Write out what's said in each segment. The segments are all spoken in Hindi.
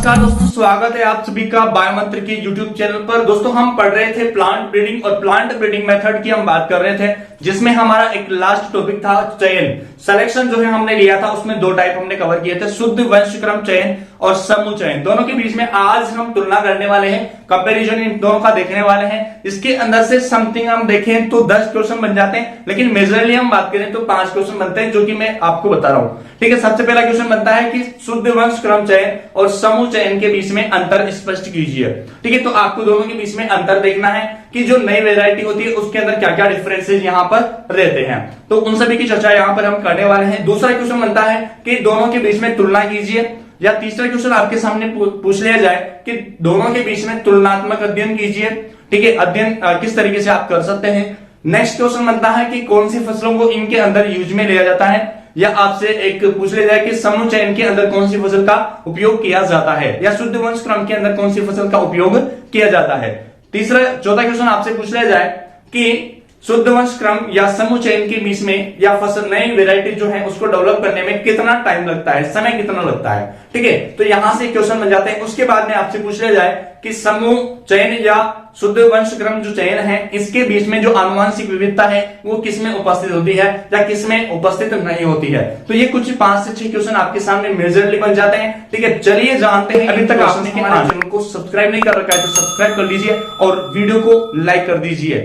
नमस्कार दोस्तों, स्वागत है आप सभी का बायोमंत्र की यूट्यूब चैनल पर। दोस्तों हम पढ़ रहे थे प्लांट ब्रीडिंग और प्लांट ब्रीडिंग मेथड की हम बात कर रहे थे, जिसमें हमारा एक लास्ट टॉपिक था चयन सिलेक्शन जो है हमने लिया था। उसमें दो टाइप हमने कवर किए थे, शुद्ध वंशक्रम चयन और समूह चयन। दोनों के बीच में आज हम तुलना करने वाले हैं, कंपैरिजन इन दोनों का देखने वाले हैं। इसके अंदर से समथिंग हम देखें तो 10 क्वेश्चन बन जाते हैं, लेकिन मेजरली हम बात करें तो 5 क्वेश्चन बनते हैं, जो कि मैं आपको बता रहा हूं। ठीक है, सबसे पहला क्वेश्चन बनता है कि शुद्ध वंशक्रम चयन और समूह चयन के बीच में अंतर स्पष्ट कीजिए। ठीक है, तो आपको दोनों के बीच में अंतर देखना है कि जो नई वेरायटी होती है उसके अंदर क्या क्या डिफरेंसेस यहाँ पर रहते हैं, तो उन सभी की चर्चा यहाँ पर हम करने वाले हैं। दूसरा क्वेश्चन बनता है कि दोनों के बीच में तुलना कीजिए, या तीसरा क्वेश्चन आपके सामने पूछ लिया जाए कि दोनों के बीच में तुलनात्मक अध्ययन कीजिए। ठीक है, अध्ययन किस तरीके से आप कर सकते हैं। नेक्स्ट क्वेश्चन बनता है कि कौन सी फसलों को इनके अंदर यूज में लिया जाता है, या आपसे एक पूछ लिया जाए कि समूह चयन के अंदर कौन सी फसल का उपयोग किया जाता है, या शुद्ध वंशक्रम के अंदर कौन सी फसल का उपयोग किया जाता है। चौथा क्वेश्चन आपसे पूछ लिया जाए कि शुद्ध वंशक्रम या समूह चयन के बीच में या फसल नई वेरायटी जो है उसको डेवलप करने में कितना टाइम लगता है, समय कितना लगता है। ठीक है, तो यहां से क्वेश्चन बन जाते हैं। उसके बाद में आपसे पूछ लिया जाए कि समूह चयन या शुद्ध वंशक्रम जो चयन है, इसके बीच में जो आनुवंशिक विविधता है वो किसमें उपस्थित होती है या किसमें उपस्थित नहीं होती है। तो ये कुछ 5 से 6 क्वेश्चन आपके सामने मेजरली बन जाते हैं। ठीक है, चलिए जानते हैं। अभी तक आपने हमारे चैनल को सब्सक्राइब नहीं कर रखा है तो सब्सक्राइब कर लीजिए और वीडियो को लाइक कर दीजिए।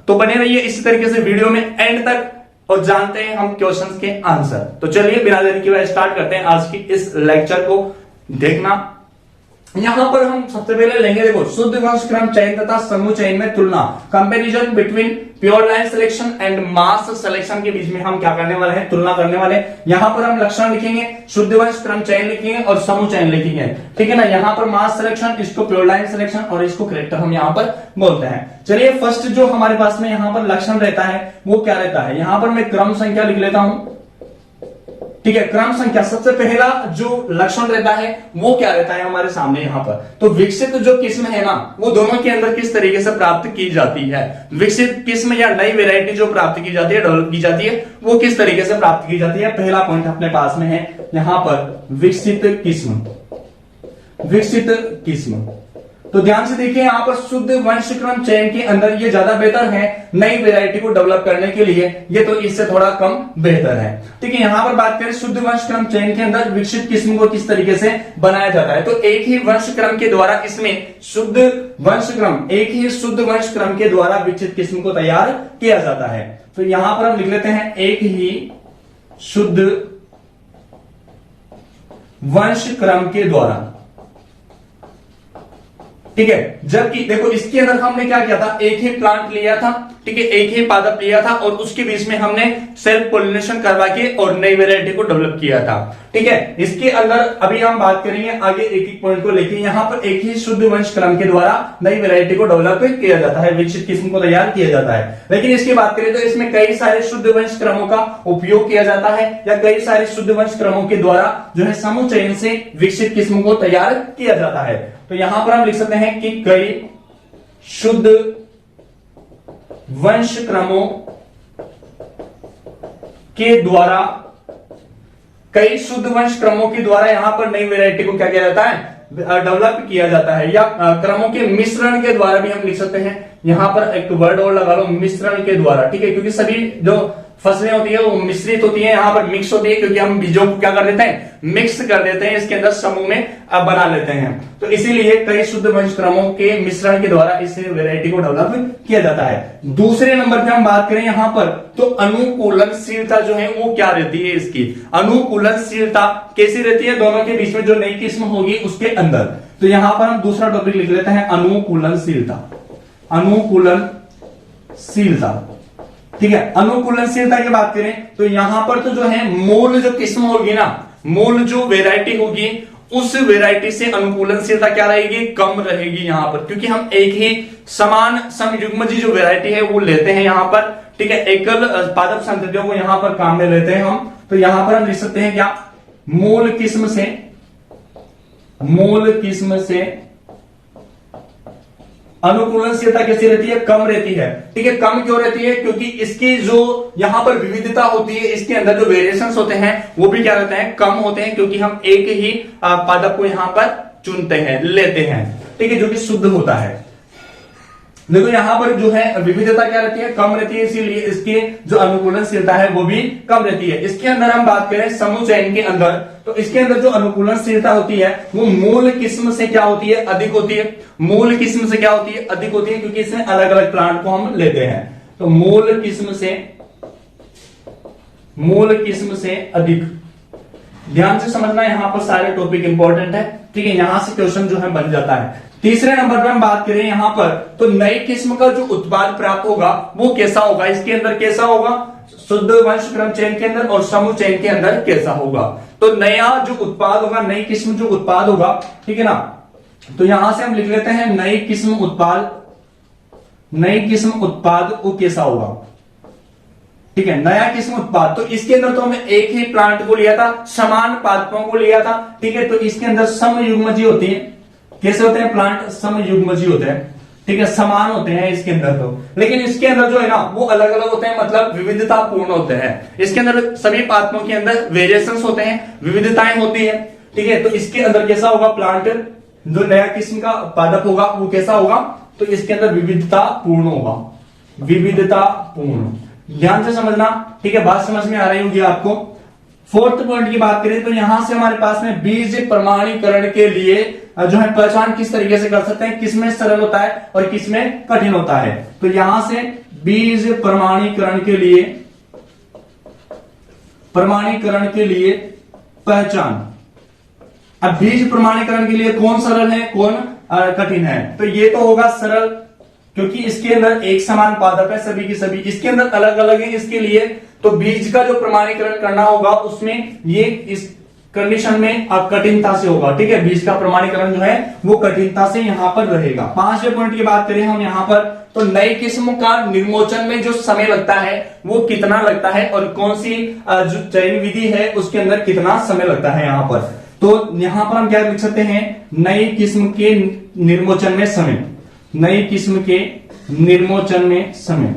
तो बने रहिए इसी तरीके से वीडियो में एंड तक और जानते हैं हम क्वेश्चंस के आंसर। तो चलिए बिना देरी के स्टार्ट करते हैं आज की इस लेक्चर को देखना। यहां पर हम सबसे पहले लेंगे, देखो, शुद्ध वंशक्रम चयन तथा समूह चयन में तुलना, comparison between pure line selection and mass selection के बीच में हम क्या करने वाले हैं, तुलना करने वाले हैं। यहां पर हम लक्षण लिखेंगे, शुद्ध वंशक्रम चयन लिखेंगे और समूह चयन लिखेंगे। ठीक है ना, यहां पर मास सिलेक्शन, इसको प्योर लाइन सिलेक्शन और इसको करेक्टर हम यहां पर बोलते हैं। चलिए फर्स्ट जो हमारे पास में यहां पर लक्षण रहता है वो क्या रहता है। यहां पर मैं क्रम संख्या लिख लेता हूं। ठीक है, क्रम संख्या सबसे पहला जो लक्षण रहता है वो क्या रहता है हमारे सामने यहाँ पर। तो विकसित जो किस्म है ना, वो दोनों के अंदर किस तरीके से प्राप्त की जाती है। विकसित किस्म या नई वेरायटी जो प्राप्त की जाती है, डेवलप की जाती है, वो किस तरीके से प्राप्त की जाती है। पहला पॉइंट अपने पास में है यहां पर विकसित किस्म। विकसित किस्म, तो ध्यान से देखिए, यहां पर शुद्ध वंशक्रम चयन के अंदर ये ज्यादा बेहतर है नई वेरायटी को डेवलप करने के लिए, ये तो इससे थोड़ा कम बेहतर है। ठीक है, यहां पर बात करें शुद्ध वंशक्रम चयन के अंदर विकसित किस्म को किस तरीके से बनाया जाता है, तो एक ही वंशक्रम के द्वारा इसमें शुद्ध वंशक्रम, एक ही शुद्ध वंशक्रम के द्वारा विकसित किस्म को तैयार किया जाता है। तो यहां पर हम लिख लेते हैं एक ही शुद्ध वंशक्रम के द्वारा। ठीक है, जबकि देखो इसके अंदर हमने क्या किया था, एक ही प्लांट लिया था। ठीक है, एक ही पादप लिया था और उसके बीच में हमने सेल्फ पोलिनेशन करवा के और नई वेरायटी को डेवलप किया था। ठीक है, इसके अंदर अभी हम बात करेंगे आगे एक एक पॉइंट को लेके। यहां पर एक ही शुद्ध वंशक्रम के द्वारा नई वेरायटी को डेवलप किया जाता है, विकसित किस्म को तैयार किया जाता है। लेकिन इसकी बात करें तो इसमें कई सारे शुद्ध वंशक्रमों का उपयोग किया जाता है, या कई सारे शुद्ध वंशक्रमों के द्वारा जो है समूह चयन से विकसित किस्म को तैयार किया जाता है। तो यहां पर हम लिख सकते हैं कि कई शुद्ध वंशक्रमों के द्वारा, कई शुद्ध वंशक्रमों के द्वारा यहां पर नई वेरायटी को क्या किया जाता है, डेवलप किया जाता है, या क्रमों के मिश्रण के द्वारा भी हम लिख सकते हैं। यहां पर एक वर्ड और लगा लो, मिश्रण के द्वारा। ठीक है, क्योंकि सभी जो फसलें होती है वो मिश्रित होती है, यहाँ पर मिक्स होती है, क्योंकि हम बीजों को क्या कर देते हैं, मिक्स कर देते हैं, इसके अंदर समूह में बना लेते हैं। तो इसीलिए कई शुद्ध वंशक्रमों के मिश्रण के द्वारा इस वेरायटी को डेवलप किया जाता है। दूसरे नंबर पे हम बात करें यहां पर, तो अनुकूलनशीलता जो है वो क्या रहती है इसकी। अनुकूलनशीलता कैसी रहती है दोनों के बीच में जो नई किस्म होगी उसके अंदर। तो यहां पर हम दूसरा टॉपिक लिख लेते हैं अनुकूलनशीलता। अनुकूलनशीलता, ठीक है, अनुकूलनशीलता की बात करें तो यहां पर तो जो है मूल जो किस्म होगी ना, मूल जो वेरायटी होगी उस वेरायटी से अनुकूलनशीलता क्या रहेगी, कम रहेगी यहां पर, क्योंकि हम एक ही समान समयुग्मजी जो वेरायटी है वो लेते हैं यहां पर। ठीक है, एकल पादप संततियों को यहां पर काम में लेते हैं हम। तो यहां पर हम लिख सकते हैं क्या, मूल किस्म से अनुकूलनशीलता कैसी रहती है, कम रहती है। ठीक है, कम क्यों रहती है, क्योंकि इसकी जो यहां पर विविधता होती है, इसके अंदर जो वेरिएशंस होते हैं वो भी क्या रहते हैं, कम होते हैं, क्योंकि हम एक ही पादप को यहां पर चुनते हैं, लेते हैं, ठीक है, जो कि शुद्ध होता है। देखो यहां पर जो है विविधता क्या रहती है, कम रहती है, इसीलिए इसकी जो अनुकूलनशीलता है वो भी कम रहती है। इसके अंदर हम बात करें समूह चयन के अंदर, तो इसके अंदर जो अनुकूलनशीलता होती है वो मूल किस्म से क्या होती है, अधिक होती है। मूल किस्म से क्या होती है, अधिक होती है, क्योंकि इसमें अलग अलग प्लांट को हम लेते हैं। तो मूल किस्म से अधिक। ध्यान से समझना, यहां पर सारे टॉपिक इंपॉर्टेंट है, ठीक है, यहां से क्वेश्चन जो है बन जाता है। तीसरे नंबर पर हम बात करें यहां पर, तो नई किस्म का जो उत्पाद प्राप्त होगा वो कैसा होगा, इसके अंदर कैसा होगा, शुद्ध वंश क्रम चयन के अंदर और समूह चयन के अंदर कैसा होगा। तो नया जो उत्पाद होगा, नई किस्म जो उत्पाद होगा, ठीक है ना, तो यहां से हम लिख लेते हैं नई किस्म उत्पाद वो कैसा होगा, ठीक है, नया किस्म उत्पाद। तो इसके अंदर तो हमने एक ही प्लांट को लिया था, समान पादपों को लिया था, ठीक है, तो इसके अंदर समयुग्मजी होती है। कैसे होते हैं प्लांट, समयुग्मजी होते हैं, ठीक है, समान होते हैं इसके अंदर तो, लेकिन इसके अंदर जो है ना वो अलग अलग होते हैं, मतलब विविधता पूर्ण होते हैं। इसके अंदर सभी पादपों के अंदर वेरिएशंस होते हैं, विविधताएं होती है, ठीक है, तो इसके अंदर कैसा होगा प्लांट, जो नया किस्म का पादप होगा वो कैसा होगा, तो इसके अंदर विविधता पूर्ण होगा, विविधता पूर्ण। ध्यान से समझना, ठीक है, बात समझ में आ रही होगी आपको। फोर्थ पॉइंट की बात करें तो यहां से हमारे पास में बीज प्रमाणीकरण के लिए जो है पहचान किस तरीके से कर सकते हैं, किसमें सरल होता है और किसमें कठिन होता है। तो यहां से बीज प्रमाणीकरण के लिए पहचान। अब बीज प्रमाणीकरण के लिए कौन सरल है कौन कठिन है, तो ये तो होगा सरल, क्योंकि इसके अंदर एक समान पादप है सभी की सभी, इसके अंदर अलग अलग है, इसके लिए तो बीज का जो प्रमाणीकरण करना होगा उसमें ये इस कंडीशन में कठिनता से होगा, ठीक है, बीज का प्रमाणीकरण जो है वो कठिनता से यहां पर रहेगा। पांचवें पॉइंट की बात करें हम यहां पर, तो नई किस्म का निर्मोचन में जो समय लगता है वो कितना लगता है और कौन सी जो चयन विधि है उसके अंदर कितना समय लगता है यहां पर। तो यहां पर हम क्या लिख सकते हैं, नई किस्म के निर्मोचन में समय, नई किस्म के निर्मोचन में समय।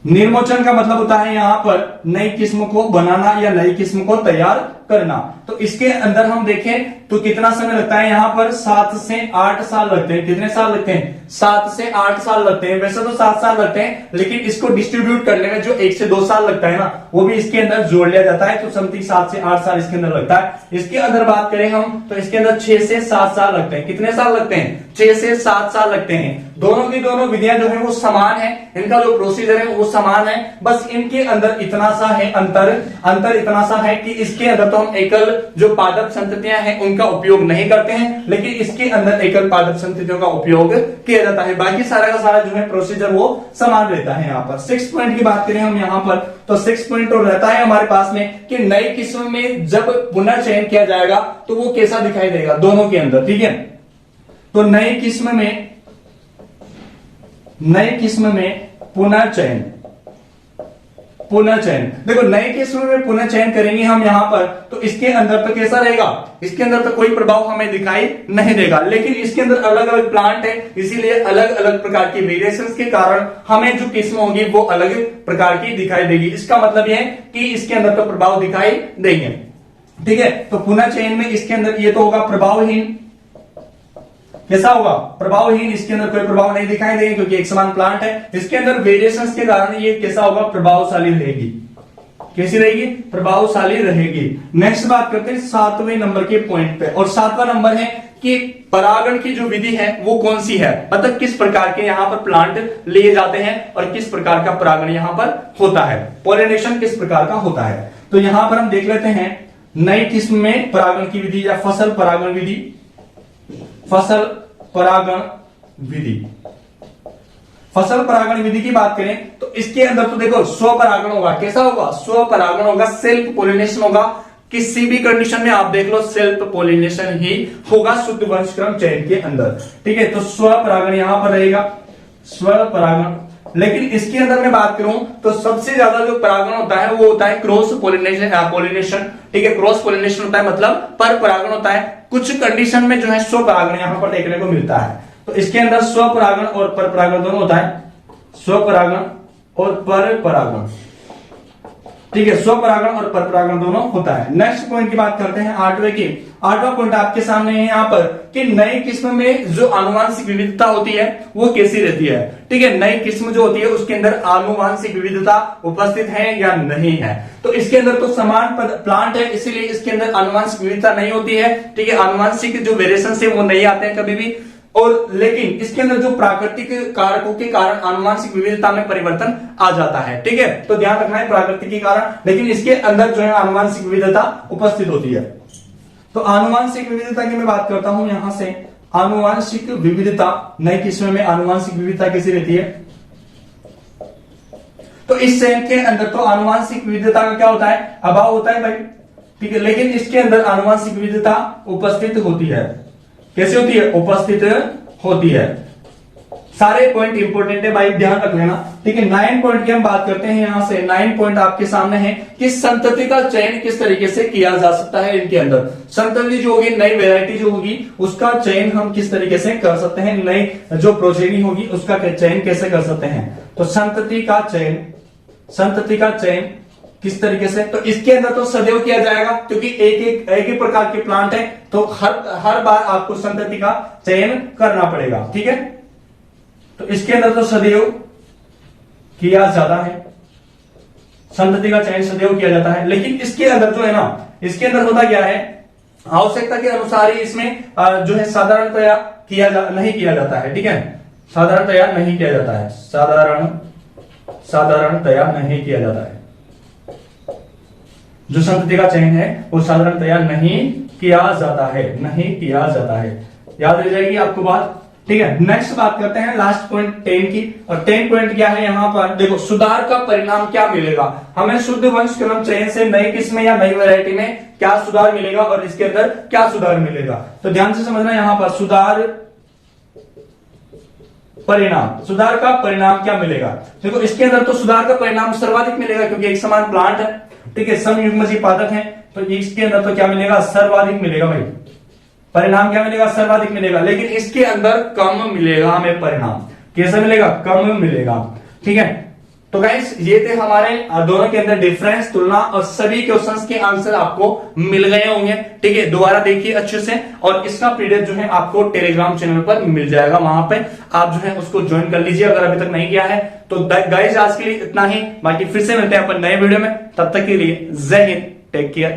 निर्मोचन का मतलब होता है यहां पर नई किस्म को बनाना या नई किस्म को तैयार करना। तो इसके अंदर हम देखें तो कितना समय लगता है यहां पर, 7 से 8 साल लगते हैं। कितने साल लगते हैं, 7 से 8 साल लगते हैं। वैसे तो 7 साल लगते हैं, लेकिन इसको डिस्ट्रीब्यूट करने में जो 1 से 2 साल लगता है ना, वो भी इसके अंदर जोड़ लिया जाता है, तो समथिंग 7 से 8 साल इसके अंदर लगता है। इसके अंदर बात करें हम तो इसके अंदर 6 से 7 साल लगते हैं। कितने साल लगते हैं, 6 से 7 साल लगते हैं। दोनों की दोनों विधियां जो है वो समान है, इनका जो प्रोसीजर है वो समान है, बस इनके अंदर इतना सा है अंतर इतना सा है कि इसके अंदर तो हम एकल जो पादप संततियां हैं उनका उपयोग नहीं करते हैं, लेकिन इसके अंदर एकल पादप संततियों का उपयोग किया जाता है। बाकी सारा का सारा जो है प्रोसीजर वो समान रहता है। यहाँ पर 6 पॉइंट की बात करें हम यहाँ पर, तो 6 पॉइंट तो रहता है हमारे पास में कि नई किस्म में जब पुनर्चयन किया जाएगा तो वो कैसा दिखाई देगा दोनों के अंदर, ठीक है। तो नई किस्म में पुनर्चयन देखो, नई किस्म में पुनर्चयन करेंगे हम यहां पर, तो इसके अंदर तो कैसा रहेगा, इसके अंदर तो कोई प्रभाव हमें दिखाई नहीं देगा, लेकिन इसके अंदर अलग अलग प्लांट है, इसीलिए अलग अलग प्रकार की वेरिएशंस के कारण हमें जो किस्म होगी वो अलग प्रकार की दिखाई देगी। इसका मतलब यह है कि इसके अंदर तो प्रभाव दिखाई देंगे, ठीक है। तो पुनर्चयन में इसके अंदर ये तो होगा प्रभावहीन। कैसा होगा, प्रभावहीन, इसके अंदर कोई प्रभाव नहीं दिखाई देगा क्योंकि एक समान प्लांट है। इसके अंदर वेरिएशंस के कारण ये कैसा होगा, प्रभावशाली रहेगी। कैसी रहेगी, प्रभावशाली रहेगी। नेक्स्ट बात करते हैं 7वें नंबर के पॉइंट पे, और 7वां नंबर है कि परागण की जो विधि है वो कौन सी है, मतलब किस प्रकार के यहाँ पर प्लांट लिए जाते हैं और किस प्रकार का परागण यहाँ पर होता है, पॉलिनेशन किस प्रकार का होता है। तो यहां पर हम देख लेते हैं नई किस्म में परागण की विधि या फसल परागण विधि। फसल परागण विधि की बात करें तो इसके अंदर तो देखो स्वपरागण होगा। कैसा होगा, स्वपरागण होगा, सेल्फ पोलिनेशन होगा। किसी भी कंडीशन में आप देख लो सेल्फ पोलिनेशन ही होगा शुद्ध वंशक्रम चयन के अंदर, ठीक है। तो स्वपरागण यहां पर रहेगा, स्वपरागण। लेकिन इसके अंदर मैं बात करूं तो सबसे ज्यादा जो परागण होता है वो होता है क्रॉस पोलिनेशन, ठीक है। क्रॉस पोलिनेशन होता है मतलब पर परागण होता है। कुछ कंडीशन में जो है स्वपरागण यहां पर देखने को मिलता है। तो इसके अंदर स्वपरागण और परपरागण दोनों होता है, स्वपरागण और परपरागण। ठीक है, स्वपरागण और परपरागण दोनों होता है। नेक्स्ट पॉइंट की बात करते हैं आठवें की। आठवां पॉइंट आपके सामने है यहाँ पर कि नई किस्म में जो आनुवांशिक विविधता होती है वो कैसी रहती है। ठीक है, नई किस्म जो होती है उसके अंदर आनुवांशिक विविधता उपस्थित है या नहीं है। तो इसके अंदर तो समान प्लांट है, इसीलिए इसके अंदर आनुवांशिक विविधता नहीं होती है। ठीक है, आनुवांशिक जो वेरिएशन है वो नहीं आते हैं कभी भी। और लेकिन इसके अंदर जो प्राकृतिक कारकों के कारण आनुवांशिक विविधता में परिवर्तन आ जाता है। ठीक है, तो ध्यान रखना है प्राकृतिक कारण, लेकिन इसके अंदर जो है आनुवांशिक विविधता उपस्थित होती है। तो आनुवांशिक विविधता की मैं बात करता हूं यहां से। आनुवांशिक विविधता, नई किस्म में आनुवांशिक विविधता कैसी रहती है। तो इस चयन के अंदर तो आनुवांशिक विविधता का क्या होता है, अभाव होता है भाई। ठीक है, लेकिन इसके अंदर आनुवांशिक विविधता उपस्थित होती है। कैसे होती है, उपस्थित होती है। सारे पॉइंट इंपॉर्टेंट है भाई, ध्यान रख लेना। ठीक है, 9 पॉइंट की हम बात करते हैं यहां से। 9 पॉइंट आपके सामने है कि संतति का चयन किस तरीके से किया जा सकता है। इनके अंदर संतति जो होगी, नई वेराइटी जो होगी उसका चयन हम किस तरीके से कर सकते हैं, नई जो प्रोजेनी होगी उसका चयन कैसे कर सकते हैं। तो संतति का चयन किस तरीके से, तो इसके अंदर तो सदैव किया जाएगा क्योंकि एक ही प्रकार के प्लांट है, तो हर बार आपको संतति का चयन करना पड़ेगा। ठीक है, तो इसके अंदर तो सदैव किया जाता है, संतति का चयन सदैव किया जाता है। लेकिन इसके अंदर जो है ना, इसके अंदर होता क्या है, आवश्यकता के अनुसार ही इसमें जो है साधारणतया नहीं किया जाता है। ठीक है, साधारणतया नहीं किया जाता है, साधारणतया नहीं किया जाता है। जो संतति का चयन है वो साधारणतया नहीं किया जाता है, नहीं किया जाता है। याद रह जाएगी आपको बात। ठीक है, नेक्स्ट बात करते हैं लास्ट पॉइंट 10 की। और 10 पॉइंट क्या है यहां पर, देखो सुधार का परिणाम क्या मिलेगा हमें शुद्ध वंश क्रम चयन से नई किस्म या नई वैरायटी में क्या सुधार मिलेगा और इसके अंदर क्या सुधार मिलेगा। तो ध्यान से समझना यहां पर सुधार का परिणाम क्या मिलेगा। देखो इसके अंदर तो सुधार का परिणाम सर्वाधिक मिलेगा क्योंकि एक समान प्लांट है। ठीक है, समयुग्मजीय पादप है, तो इसके अंदर तो क्या मिलेगा, सर्वाधिक मिलेगा भाई। परिणाम क्या मिलेगा, सर्वाधिक मिलेगा। लेकिन इसके अंदर कम मिलेगा हमें परिणाम। कैसे मिलेगा, कम मिलेगा। ठीक है, तो गाइस ये थे हमारे दोनों के अंदर डिफरेंस, तुलना और सभी क्वेश्चंस के आंसर आपको मिल गए होंगे। ठीक है, दोबारा देखिए अच्छे से। और इसका पीडीएफ जो है आपको टेलीग्राम चैनल पर मिल जाएगा, वहां पे आप जो है उसको ज्वाइन कर लीजिए अगर अभी तक नहीं किया है तो। गाइस आज के लिए इतना ही, बाकी फिर से मिलते हैं अपन नए वीडियो में। तब तक के लिए जय हिंद, टेक केयर।